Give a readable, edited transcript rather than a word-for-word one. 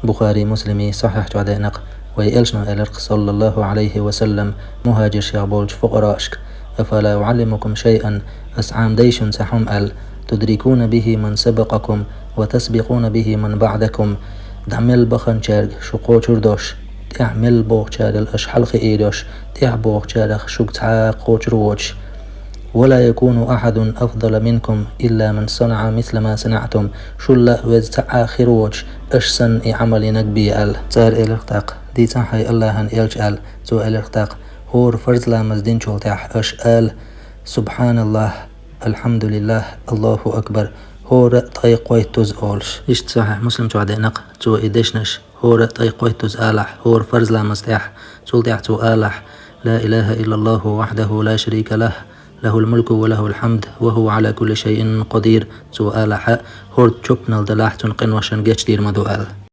بخاري مسلمي صحيح تعدينق ويألشنا إلرق صلى الله عليه وسلم مهاجر شعبولج فقراشك أفلا أعلمكم شيئا أسعام ديش سحم تدركون به من سبقكم وتسبقون به من بعدكم دعمل بخن شارج شقو شردوش تعمل بوغ شارج الأشحال خيروش تعبوغ شارج شوك تعاقو شروش ولا يكون أحد أفضل منكم إلا من صنع مثل ما صنعتم شلا وزتع خروج أشسن عمل نقبي تار إلختاق دي تحي الله إلج تو إلختاق هور فرز لا مزدين شولتاح سبحان الله الحمد لله الله أكبر هور طيق توز أولش إشت صحيح مسلم تعدينق تو إدشنش هور طيق توز هور فرز لا مستح شولتاح تو لا إله إلا الله وحده لا شريك له له الملك وله الحمد وهو على كل شيء قدير سؤال حق هورد شوبنال دلاح تنقن وشن جيش دير مدو